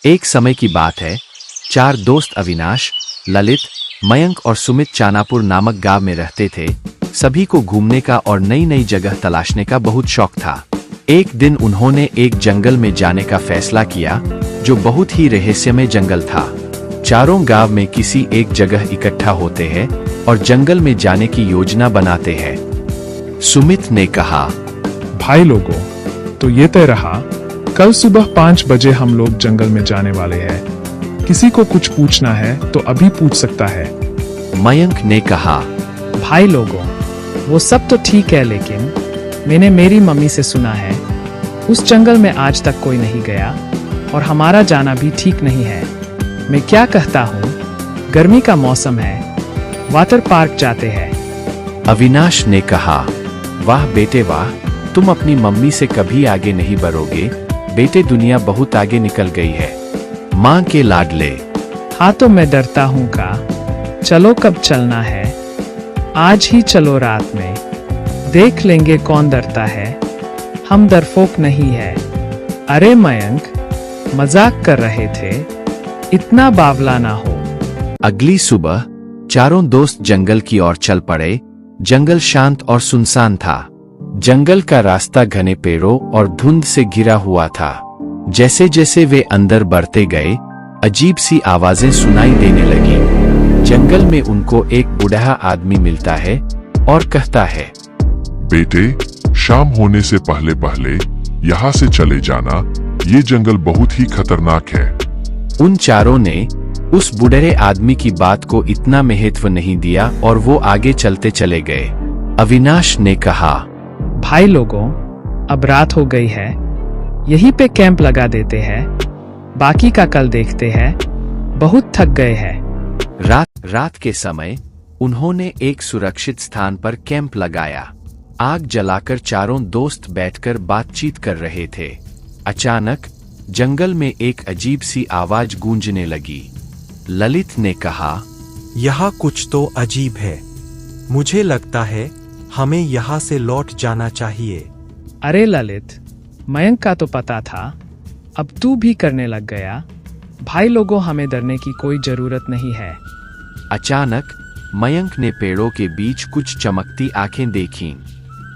एक समय की बात है, चार दोस्त अविनाश, ललित, मयंक और सुमित चानापुर नामक गांव में रहते थे। सभी को घूमने का और नई नई जगह तलाशने का बहुत शौक था। एक दिन उन्होंने एक जंगल में जाने का फैसला किया, जो बहुत ही रहस्यमय जंगल था। चारों गांव में किसी एक जगह इकट्ठा होते हैं और जंगल में जाने की योजना बनाते हैं। सुमित ने कहा, भाई लोगों, तो ये तय रहा, कल सुबह 5 बजे हम लोग जंगल में जाने वाले हैं। किसी को कुछ पूछना है तो अभी पूछ सकता है। मयंक ने कहा, भाई लोगों, वो सब तो ठीक है, लेकिन मैंने मेरी मम्मी से सुना है उस जंगल में आज तक कोई नहीं गया और हमारा जाना भी ठीक नहीं है। मैं क्या कहता हूँ, गर्मी का मौसम है, वाटर पार्क जाते हैं। अविनाश ने कहा, वाह बेटे वाह, तुम अपनी मम्मी से कभी आगे नहीं बढ़ोगे बेटे, दुनिया बहुत आगे निकल गई है। माँ के लाडले। हाँ तो मैं डरता हूँ का, चलो कब चलना है? आज ही चलो, रात में देख लेंगे कौन डरता है। हम डरपोक नहीं है। अरे मयंक, मजाक कर रहे थे, इतना बावला ना हो। अगली सुबह चारों दोस्त जंगल की ओर चल पड़े। जंगल शांत और सुनसान था। जंगल का रास्ता घने पेड़ों और धुंध से घिरा हुआ था। जैसे जैसे वे अंदर बढ़ते गए, अजीब सी आवाजें सुनाई देने लगी। जंगल में उनको एक बूढ़ा आदमी मिलता है और कहता है, बेटे, शाम होने से पहले पहले यहाँ से चले जाना, ये जंगल बहुत ही खतरनाक है। उन चारों ने उस बूढ़े आदमी की बात को इतना महत्व नहीं दिया और वो आगे चलते चले गए। अविनाश ने कहा, भाई लोगों, अब रात हो गई है, यहीं पे कैंप लगा देते हैं, बाकी का कल देखते हैं, बहुत थक गए हैं। रात के समय उन्होंने एक सुरक्षित स्थान पर कैंप लगाया। आग जलाकर चारों दोस्त बैठकर बातचीत कर रहे थे। अचानक जंगल में एक अजीब सी आवाज गूंजने लगी। ललित ने कहा, यहाँ कुछ तो अजीब है, मुझे लगता है हमें यहाँ से लौट जाना चाहिए। अरे ललित, मयंक का तो पता था, अब तू भी करने लग गया। भाई लोगों, हमें डरने की कोई जरूरत नहीं है। अचानक मयंक ने पेड़ों के बीच कुछ चमकती आंखें देखीं।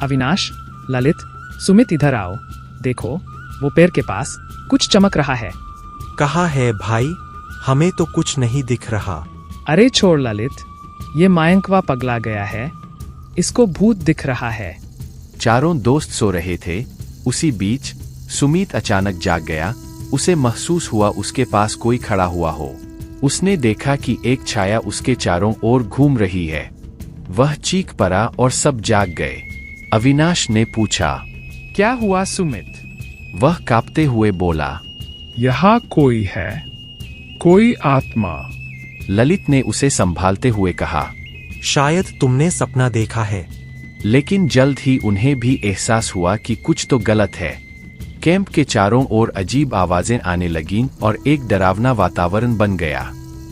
अविनाश, ललित, सुमित, इधर आओ, देखो, वो पेड़ के पास कुछ चमक रहा है। कहाँ है भाई? हमें तो कुछ नहीं दिख रहा। अरे छोड़ ललित, ये मयंकवा पगला गया है, इसको भूत दिख रहा है। चारों दोस्त सो रहे थे। उसी बीच सुमित अचानक जाग गया। उसे महसूस हुआ उसके पास कोई खड़ा हुआ हो। उसने देखा कि एक छाया उसके चारों ओर घूम रही है। वह चीख पड़ा और सब जाग गए। अविनाश ने पूछा, क्या हुआ सुमित? वह कांपते हुए बोला, यहाँ कोई है, कोई आत्मा। ललित ने उसे संभालते हुए कहा, शायद तुमने सपना देखा है। लेकिन जल्द ही उन्हें भी एहसास हुआ कि कुछ तो गलत है। कैंप के चारों ओर अजीब आवाजें आने लगीं और एक डरावना वातावरण बन गया।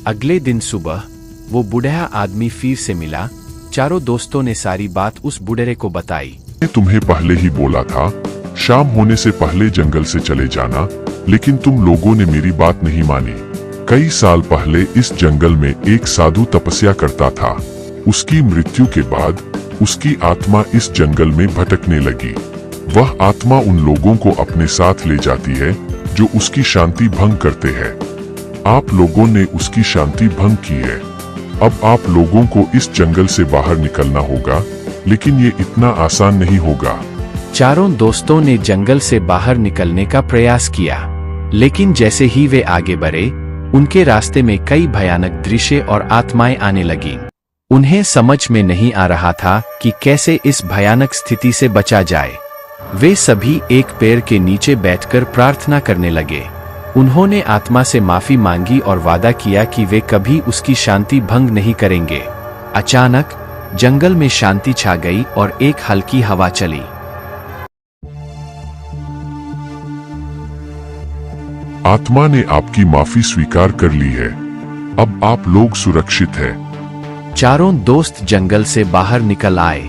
अगले दिन सुबह वो बूढ़ा आदमी फिर से मिला। चारों दोस्तों ने सारी बात उस बूढ़े को बताई। तुम्हें पहले ही बोला था, शाम होने से पहले जंगल से चले जाना, लेकिन तुम लोगों ने मेरी बात नहीं मानी। कई साल पहले इस जंगल में एक साधु तपस्या करता था। उसकी मृत्यु के बाद उसकी आत्मा इस जंगल में भटकने लगी। वह आत्मा उन लोगों को अपने साथ ले जाती है जो उसकी शांति भंग करते हैं। आप लोगों ने उसकी शांति भंग की है। अब आप लोगों को इस जंगल से बाहर निकलना होगा, लेकिन ये इतना आसान नहीं होगा। चारों दोस्तों ने जंगल से बाहर निकलने का प्रयास किया, लेकिन जैसे ही वे आगे बढ़े, उनके रास्ते में कई भयानक दृश्य और आत्माएं आने लगीं। उन्हें समझ में नहीं आ रहा था कि कैसे इस भयानक स्थिति से बचा जाए। वे सभी एक पेड़ के नीचे बैठकर प्रार्थना करने लगे। उन्होंने आत्मा से माफी मांगी और वादा किया कि वे कभी उसकी शांति भंग नहीं करेंगे। अचानक जंगल में शांति छा गई और एक हल्की हवा चली। आत्मा ने आपकी माफी स्वीकार कर ली है। अब आप लोग सुरक्षित हैं। चारों दोस्त जंगल से बाहर निकल आए।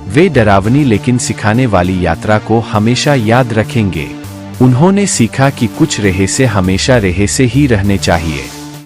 वे डरावनी लेकिन सिखाने वाली यात्रा को हमेशा याद रखेंगे। उन्होंने सीखा कि कुछ रहस्य हमेशा रहस्य ही रहने चाहिए।